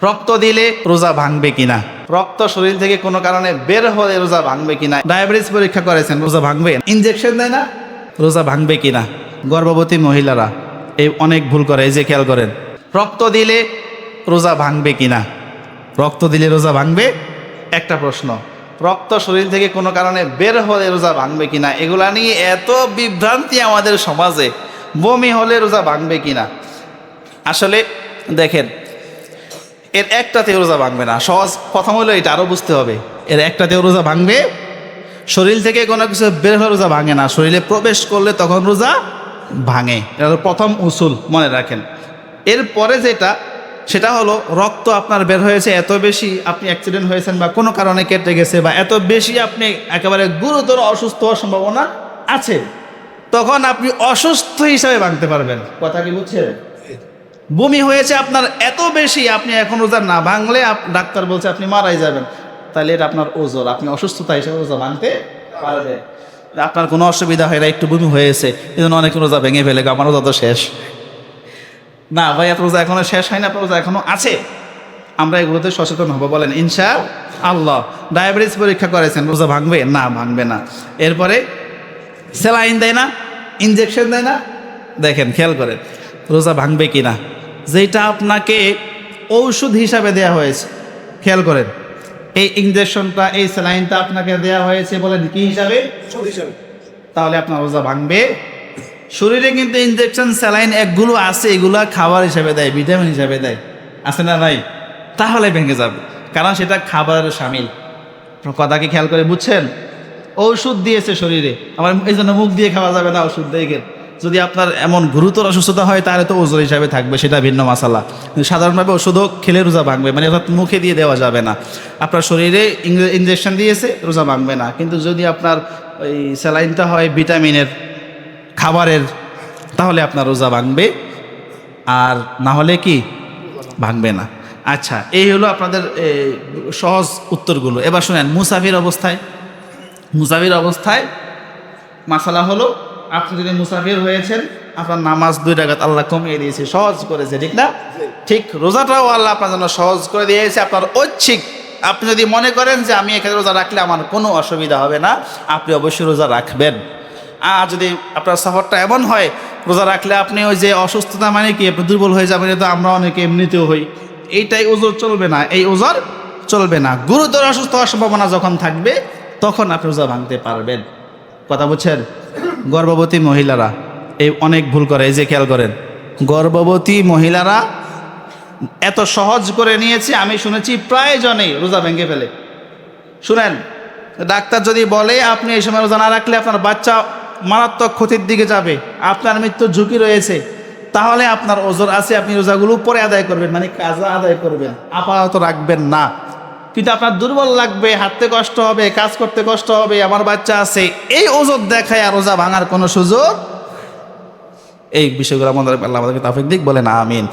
রক্ত দিলে রোজা ভাঙবে কিনা, রক্ত শরীর থেকে কোনো কারণে বের হলে রোজা ভাঙবে কিনা, ডায়াবেটিস পরীক্ষা করেছেন রোজা ভাঙবে, ইনজেকশন দেয় না রোজা ভাঙবে কিনা, গর্ভবতী মহিলারা এই অনেক ভুল করে, এই যে খেয়াল করেন, রক্ত দিলে রোজা ভাঙবে কিনা, রক্ত দিলে রোজা ভাঙবে একটা প্রশ্ন, রক্ত শরীর থেকে কোনো কারণে বের হলে রোজা ভাঙবে কিনা, এগুলা নিয়ে এত বিভ্রান্তি আমাদের সমাজে, বমি হলে রোজা ভাঙবে কিনা। আসলে দেখেন, এর একটাতেও রোজা ভাঙবে না। সহজ প্রথম হলো এটা, আরও বুঝতে হবে, এর একটাতেও রোজা ভাঙবে, শরীর থেকে কোনো কিছু বের হলে রোজা ভাঙে না, শরীরে প্রবেশ করলে তখন রোজা ভাঙে। এটা হলো প্রথম উসুল, মনে রাখেন। এরপরে যেটা, সেটা হলো রক্ত আপনার বের হয়েছে এত বেশি, আপনি অ্যাক্সিডেন্ট হয়েছেন বা কোনো কারণে কেটে গেছে, বা এত বেশি আপনি একেবারে গুরুতর অসুস্থ হওয়ার সম্ভাবনা আছে, তখন আপনি অসুস্থ হিসাবে ভাঙতে পারবেন। কথা কি বুঝছেন? বমি হয়েছে আপনার এত বেশি, আপনি এখন রোজা না ভাঙলে ডাক্তার বলছে আপনি মারাই যাবেন, তাহলে এটা আপনার ওজর, আপনি অসুস্থতা হিসেবে রোজা ভাঙতে পারবেন। আপনার কোনো অসুবিধা হয় না, একটু বমি হয়েছে, এই জন্য অনেক রোজা ভেঙে ফেলে, আমার রোজা তো শেষ না ভাই, আপনার রোজা এখনো শেষ হয় না, আপনার রোজা এখনো আছে। আমরা এগুলোতে সচেতন হবো, বলেন ইনশাআল্লাহ। ডায়াবেটিস পরীক্ষা করেছেন, রোজা ভাঙবে না, ভাঙবে না। এরপরে স্যালাইন দেয় না, ইনজেকশন দেয় না, দেখেন খেয়াল করেন রোজা ভাঙবে কিনা। যেটা আপনাকে ঔষধ হিসাবে দেয়া হয়েছে, খেয়াল করেন, এই ইনজেকশনটা, এই স্যালাইনটা আপনাকে দেয়া হয়েছে, বলেন কি হিসাবে? তাহলে আপনার রোজা ভাঙবে। শরীরে কিন্তু ইনজেকশন স্যালাইন একগুলো আছে, এগুলো খাবার হিসাবে দেয়, ভিটামিন হিসাবে দেয়, আছে না ভাই? তাহলে ভেঙে যাবে, কারণ সেটা খাবারের শামিল। কথা কি খেয়াল করে বুঝছেন? ঔষধ দিয়েছে শরীরে, আবার এই জন্য মুখ দিয়ে খাওয়া যাবে না ওষুধ দেখে। যদি আপনার এমন গুরুতর অসুস্থতা হয় তাহলে তো ওজোর হিসাবে থাকবে, সেটা ভিন্ন মাসালা। সাধারণভাবে ওষুধও খেলে রোজা ভাঙবে, মানে অর্থাৎ মুখে দিয়ে দেওয়া যাবে না। আপনার শরীরে ইনজেকশন দিয়েছে, রোজা ভাঙবে না। কিন্তু যদি আপনার ওই স্যালাইনটা হয় ভিটামিনের, খাবারের, তাহলে আপনার রোজা ভাঙবে, আর না হলে কি ভাঙবে না। আচ্ছা, এই হলো আপনাদের সহজ উত্তরগুলো। এবার শুনেন, মুসাফির অবস্থায় মাসালা হলো, আপনি যদি মুসাফির হয়েছেন, আপনার নামাজ 2 রাকাত আল্লাহ কমিয়ে দিয়েছে, সহজ করেছে, ঠিক না? ঠিক রোজাটাও আল্লাহ আপনার জন্য সহজ করে দিয়েছে, আপনার ঐচ্ছিক। আপনি যদি মনে করেন যে আমি এখানে রোজা রাখলে আমার কোনো অসুবিধা হবে না, আপনি অবশ্যই রোজা রাখবেন। আর যদি আপনার সফরটা এমন হয়, রোজা রাখলে আপনি ওই যে অসুস্থতা, মানে কি আপনি দুর্বল হয়ে যাবেন, এটা আমরা অনেকে এমনিতেও হই, এইটাই ওজর চলবে না, এই ওজর চলবে না। গুরুতর অসুস্থ হওয়ার সম্ভাবনা যখন থাকবে, তখন আপনি রোজা ভাঙতে পারবেন। কথা বুঝছেন? গর্ভবতী মহিলারা এই অনেক ভুল করে, এই যে খেয়াল করেন, গর্ভবতী মহিলারা এত সহজ করে নিয়েছে, আমি শুনেছি প্রায় জনেই রোজা ভেঙে ফেলে। শুনেন, ডাক্তার যদি বলে আপনি এই সময় রোজা না রাখলে আপনার বাচ্চা মারাত্মক ক্ষতির দিকে যাবে, আপনার মৃত্যুর ঝুঁকি রয়েছে, তাহলে আপনার ওজর আছে, আপনি রোজাগুলো পরে আদায় করবেন, মানে কাজা আদায় করবেন, আপাতত রাখবেন না। কিন্তু আপনার দুর্বল লাগবে, হাঁটতে কষ্ট হবে, কাজ করতে কষ্ট হবে, আমার বাচ্চা আছে, এই ওজর দেখায় আর রোজা ভাঙার কোনো সুযোগ। এই বিষয়গুলো আমাদেরকে তাওফিক দিক, বলেন আমিন।